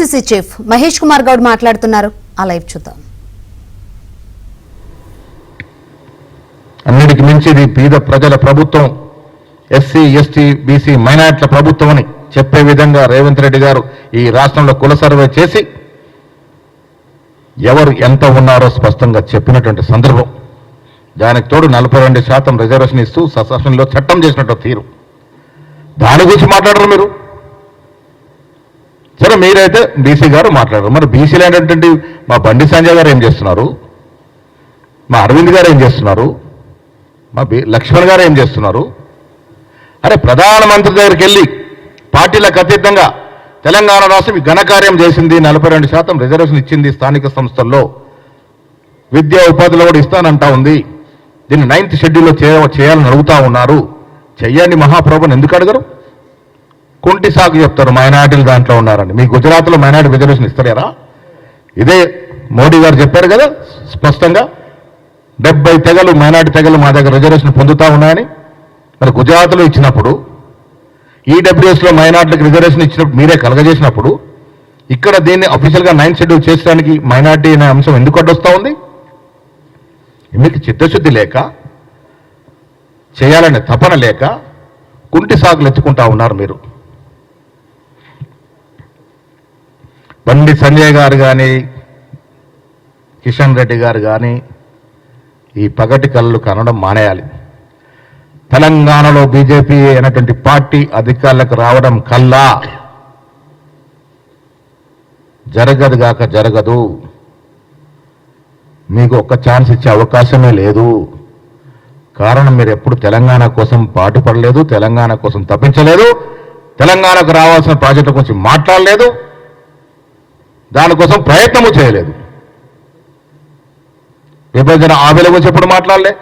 AICC chief Mahesh Kumar Goud మాట్లాడుతున్నారు. ఆ live చూద్దాం. అన్నిటికి మించి ఇది పేద ప్రజల ప్రభుత్వం, ఎస్సీ ఎస్టీ బీసీ మైనారిటీల ప్రభుత్వం అని చెప్పే విధంగా రేవంత్ రెడ్డి గారు ఈ రాష్ట్రంలో కుల సర్వే చేసి ఎవరు ఎంత ఉన్నారో స్పష్టంగా చెప్పినటువంటి సందర్భం. దానికి తోడు 42% రిజర్వేషన్ ఇస్తూ సశాసనంలో చట్టం చేసినట్టు తీరు. దాని గురించి మాట్లాడరు మీరు. సరే, మీరైతే బీసీ గారు మాట్లాడరు. మరి బీసీలు ఏంటంటే మా బండి సంజయ్ గారు ఏం చేస్తున్నారు, మా అరవింద్ గారు ఏం చేస్తున్నారు, మా లక్ష్మణ్ గారు ఏం చేస్తున్నారు? అరే, ప్రధానమంత్రి దగ్గరికి వెళ్ళి పార్టీలకు అతీతంగా తెలంగాణ రాష్ట్రం ఘనకార్యం చేసింది, 42% రిజర్వేషన్ ఇచ్చింది, స్థానిక సంస్థల్లో విద్యా ఉపాధిలో కూడా ఇస్తానంటా ఉంది, దీన్ని 9th షెడ్యూల్లో చేయాలని అడుగుతా ఉన్నారు. చెయ్యండి మహాప్రభుని ఎందుకు అడగరు? కుంటి సాగు చెప్తారు మైనార్టీలు దాంట్లో ఉన్నారని. మీ గుజరాత్లో మైనార్టీ రిజర్వేషన్ ఇస్తలేరా? ఇదే మోడీ గారు చెప్పారు కదా స్పష్టంగా, 70 తెగలు మైనార్టీ తెగలు మా దగ్గర రిజర్వేషన్ పొందుతా ఉన్నాయని. మరి గుజరాత్లో ఇచ్చినప్పుడు, ఈడబ్ల్యూఎస్లో మైనార్టీలకు రిజర్వేషన్ ఇచ్చినప్పుడు, మీరే కలగజేసినప్పుడు, ఇక్కడ దీన్ని అఫీషియల్గా 9th షెడ్యూల్ చేసడానికి మైనార్టీ అనే అంశం ఎందుకు అడ్డొస్తా ఉంది? మీకు చిత్తశుద్ధి లేక, చేయాలనే తపన లేక కుంటి సాగులు ఎత్తుకుంటా ఉన్నారు మీరు. బండి సంజయ్ గారు కానీ, కిషన్ రెడ్డి గారు కానీ ఈ పగటి కళ్ళు కనడం మానేయాలి. తెలంగాణలో బీజేపీ అనేటువంటి పార్టీ అధికారులకు రావడం కల్లా జరగదుగాక జరగదు. మీకు ఒక్క ఛాన్స్ ఇచ్చే అవకాశమే లేదు. కారణం, మీరు ఎప్పుడు తెలంగాణ కోసం పాటుపడలేదు, తెలంగాణ కోసం తప్పించలేదు, తెలంగాణకు రావాల్సిన ప్రాజెక్టుల గురించి మాట్లాడలేదు, దానికోసం ప్రయత్నము చేయలేదు. విభజన హామీల గురించి ఎప్పుడు మాట్లాడలే,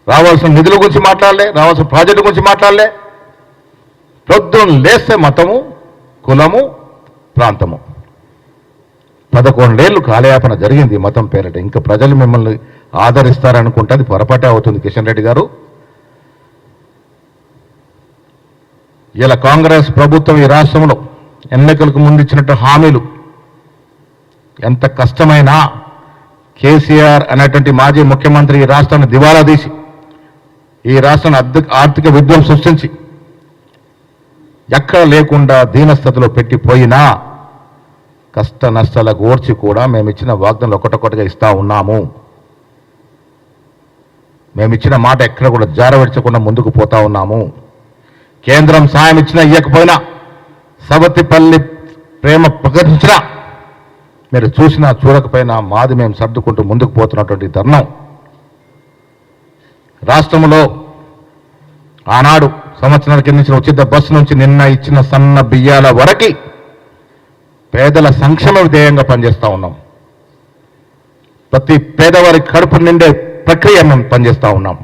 రావాల్సిన నిధుల గురించి మాట్లాడలే, రావాల్సిన ప్రాజెక్టు గురించి మాట్లాడలే. ప్రొద్దున లేస్తే మతము, కులము, ప్రాంతము. 11 ఏళ్ళు కాలయాపన జరిగింది మతం పేరిట. ఇంకా ప్రజలు మిమ్మల్ని ఆదరిస్తారనుకుంటే అది పొరపాటే అవుతుంది కిషన్ రెడ్డి గారు. ఇలా కాంగ్రెస్ ప్రభుత్వం ఈ రాష్ట్రంలో ఎన్నికలకు ముందు ఇచ్చినట్టు హామీలు ఎంత కష్టమైనా కేసీఆర్ అనేటువంటి మాజీ ముఖ్యమంత్రి ఈ రాష్ట్రాన్ని దివాలా తీసి ఈ రాష్ట్రాన్ని ఆర్థిక విధ్వంసం సృష్టించి ఎక్కడ లేకుండా దీనస్థితిలో పెట్టిపోయినా కష్ట నష్టాలకు ఓర్చి కూడా మేము ఇచ్చిన వాగ్దానాలు ఒకటొకటిగా ఇస్తా ఉన్నాము. మేము ఇచ్చిన మాట ఎక్కడ కూడా జారవిడ్చకుండా ముందుకు పోతా ఉన్నాము. కేంద్రం సాయం ఇచ్చినా ఇవ్వకపోయినా, సవతిపల్లి ప్రేమ ప్రకటించినా, మీరు చూసినా చూడకపోయినా మాది మేము సర్దుకుంటూ ముందుకు పోతున్నటువంటి తరుణం. రాష్ట్రంలో ఆనాడు సంవత్సరాల కింద ఇచ్చిన ఉచిత బస్సు నుంచి నిన్న ఇచ్చిన సన్న బియ్యాల వరకు పేదల సంక్షేమ ధ్యేయంగా పనిచేస్తూ ఉన్నాం. ప్రతి పేదవారి కడుపు నిండే ప్రక్రియ మేము పనిచేస్తూ ఉన్నాం.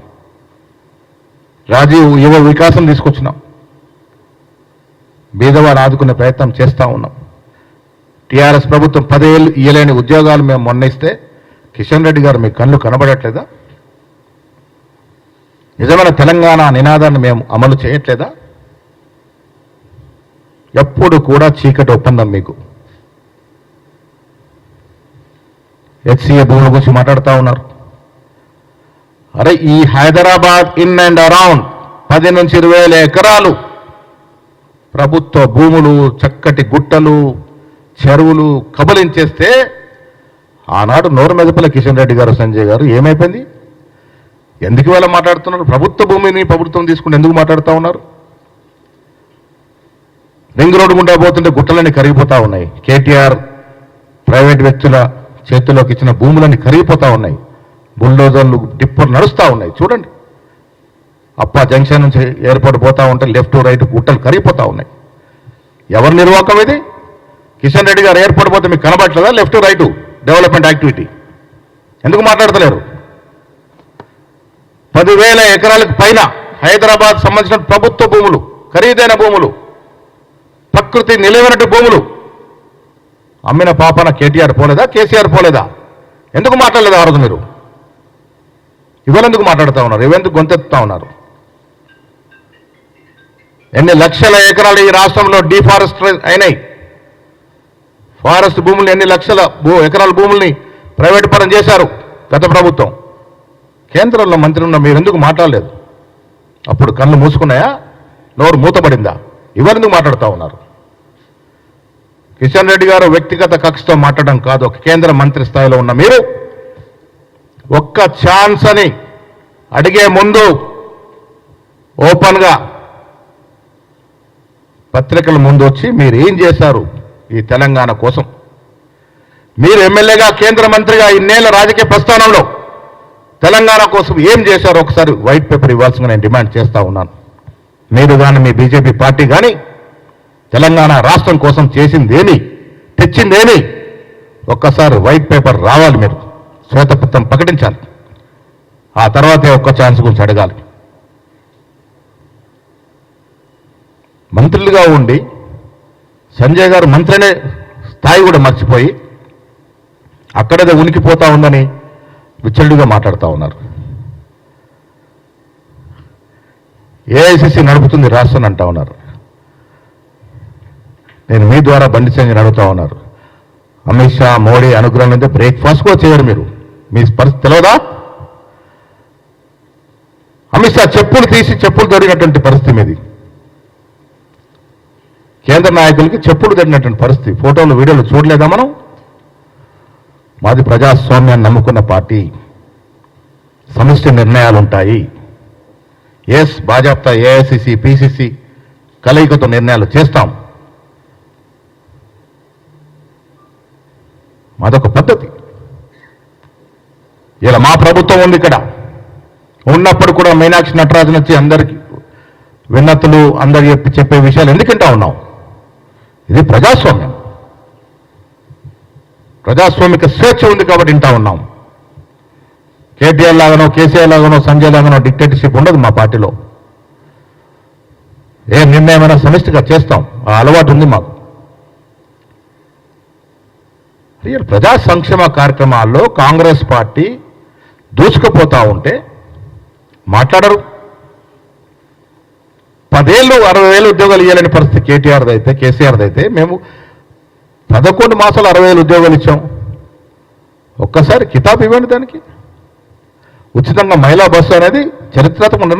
రాజీవ్ యువ వికాసం తీసుకొచ్చినాం. బీదవారు ఆదుకునే ప్రయత్నం చేస్తూ ఉన్నాం. టీఆర్ఎస్ ప్రభుత్వం 10 ఏళ్ళు ఇయ్యలేని ఉద్యోగాలు మేము మొన్న ఇస్తే, కిషన్ రెడ్డి గారు మీ కళ్ళు కనబడట్లేదా? నిజమైన తెలంగాణ నినాదాన్ని మేము అమలు చేయట్లేదా? ఎప్పుడు కూడా చీకటి ఒప్పందం మీకు. హెచ్సిఏ భూముల గురించి మాట్లాడుతూ ఉన్నారు. అరే, ఈ హైదరాబాద్ ఇన్ అండ్ అరౌండ్ 10 నుంచి 20 వేల ఎకరాలు ప్రభుత్వ భూములు, చక్కటి గుట్టలు, చెరువులు కబలించేస్తే ఆనాడు నోరు మెదపల కిషన్ రెడ్డి గారు, సంజయ్ గారు ఏమైపోయింది? ఎందుకు ఇవాళ మాట్లాడుతున్నారు? ప్రభుత్వ భూమిని ప్రభుత్వం తీసుకుంటే ఎందుకు మాట్లాడుతూ ఉన్నారు? రింగ్ రోడ్డు గుండా పోతుంటే గుట్టలన్నీ కరిగిపోతా ఉన్నాయి. కేటీఆర్ ప్రైవేట్ వ్యక్తుల చేతుల్లోకి ఇచ్చిన భూములన్నీ కరిగిపోతా ఉన్నాయి. బుల్డోజర్లు, టిప్పర్ నడుస్తూ ఉన్నాయి. చూడండి, అప్పా జంక్షన్ నుంచి ఎయిర్పోర్ట్ పోతా ఉంటే లెఫ్ట్ రైట్ గుట్టలు కరిగిపోతా ఉన్నాయి. ఎవరి నిర్వాహకం ఇది? కిషన్ రెడ్డి గారు ఎయిర్పోర్ట్ పోతే మీకు కనబడట్లేదా? లెఫ్ట్ రైట్ డెవలప్మెంట్ యాక్టివిటీ ఎందుకు మాట్లాడతలేరు? 10,000 ఎకరాలకు పైన హైదరాబాద్ సంబంధించిన ప్రభుత్వ భూములు, ఖరీదైన భూములు, ప్రకృతి నిలవనట్టు భూములు అమ్మిన పాపన కేటీఆర్ పోలేదా? కేసీఆర్ పోలేదా? ఎందుకు మాట్లాడలేదు ఆ రోజు మీరు? ఇవాళ ఎందుకు మాట్లాడుతూ ఉన్నారు? ఇవెందుకు గొంతెత్తుతా ఉన్నారు? ఎన్ని లక్షల ఎకరాలు ఈ రాష్ట్రంలో డిఫారెస్ట్ అయినాయి. ఫారెస్ట్ భూముల్ని ఎన్ని లక్షల ఎకరాల భూముల్ని ప్రైవేట్ పరం చేశారు గత ప్రభుత్వం. కేంద్రంలో మంత్రి ఉన్న మీరు ఎందుకు మాట్లాడలేదు? అప్పుడు కళ్ళు మూసుకున్నాయా? నోరు మూతపడిందా? ఎవరెందుకు మాట్లాడుతూ ఉన్నారు? కిషన్ రెడ్డి గారు వ్యక్తిగత కక్షతో మాట్లాడడం కాదు, ఒక కేంద్ర మంత్రి స్థాయిలో ఉన్న మీరు ఒక్క ఛాన్స్ అని అడిగే ముందు ఓపెన్గా పత్రికల ముందు వచ్చి మీరు ఏం చేశారు ఈ తెలంగాణ కోసం, మీరు ఎమ్మెల్యేగా కేంద్ర మంత్రిగా ఇన్నేళ్ల రాజకీయ ప్రస్థానంలో తెలంగాణ కోసం ఏం చేశారో ఒకసారి వైట్ పేపర్ ఇవ్వాల్సిందిగా నేను డిమాండ్ చేస్తా ఉన్నాను. మీరు కానీ మీ బీజేపీ పార్టీ కానీ తెలంగాణ రాష్ట్రం కోసం చేసిందేమి, తెచ్చిందేమి, ఒక్కసారి వైట్ పేపర్ రావాలి, మీరు శ్వేతపత్రం ప్రకటించాలి. ఆ తర్వాతే ఒక్క ఛాన్స్ గురించి అడగాలి. మంత్రులుగా ఉండి సంజయ్ గారు మంత్రి అనే స్థాయి కూడా మర్చిపోయి అక్కడేదో ఉనికిపోతా ఉందని విచ్చలుడిగా మాట్లాడుతూ ఉన్నారు. ఏఐసిసి నడుపుతుంది రాష్ట్రాన్ని అంటా ఉన్నారు. నేను మీ ద్వారా బండి సంజయ్ అడుగుతా ఉన్నారు, అమిత్ షా మోడీ అనుగ్రహం అయితే బ్రేక్ఫాస్ట్ కూడా చేయరు మీరు, మీ పరిస్థితి తెలియదా? అమిత్ షా చెప్పులు తీసి చెప్పులు దొరికినటువంటి పరిస్థితి మీది. కేంద్ర నాయకులకి చెప్పులు దొరికినటువంటి పరిస్థితి. ఫోటోలు వీడియోలు చూడలేదా మనం? మాది ప్రజాస్వామ్యాన్ని నమ్ముకున్న పార్టీ, సమిష్టి నిర్ణయాలు ఉంటాయి. ఎస్, భాజపా ఏఐసిసి పిసిసి కలయికతో నిర్ణయాలు చేస్తాం. మాదొక పద్ధతి. ఇలా మా ప్రభుత్వం ఉంది ఇక్కడ ఉన్నప్పుడు కూడా మీనాక్షి నటరాజన్ వచ్చి అందరికి విన్నతులు అందరు చెప్పే విషయాలు ఎందుకంటా ఉన్నాం? ఇది ప్రజాస్వామ్యం, ప్రజాస్వామిక స్వేచ్ఛ ఉంది కాబట్టి వింటా ఉన్నాం. కేటీఆర్ లాగానో కేసీఆర్ లాగానో సంజయ్ లాగానో డిక్టేటర్షిప్ ఉండదు మా పార్టీలో. ఏ నిర్ణయమైనా సమిష్టిగా చేస్తాం, ఆ అలవాటు ఉంది మాకు. ప్రజా సంక్షేమ కార్యక్రమాల్లో కాంగ్రెస్ పార్టీ దూసుకుపోతా ఉంటే మాట్లాడరు. 10 ఏళ్ళు 60,000 ఉద్యోగాలు ఇవ్వాలని పరిస్థితి కేటీఆర్ది అయితే, కేసీఆర్ది అయితే మేము 11 మాసాలు 60,000 ఉద్యోగాలు ఇచ్చాం. ఒక్కసారి కితాబ్ ఇవ్వండి దానికి. ఉచితంగా మహిళా బస్సు అనేది చరిత్రాత్మక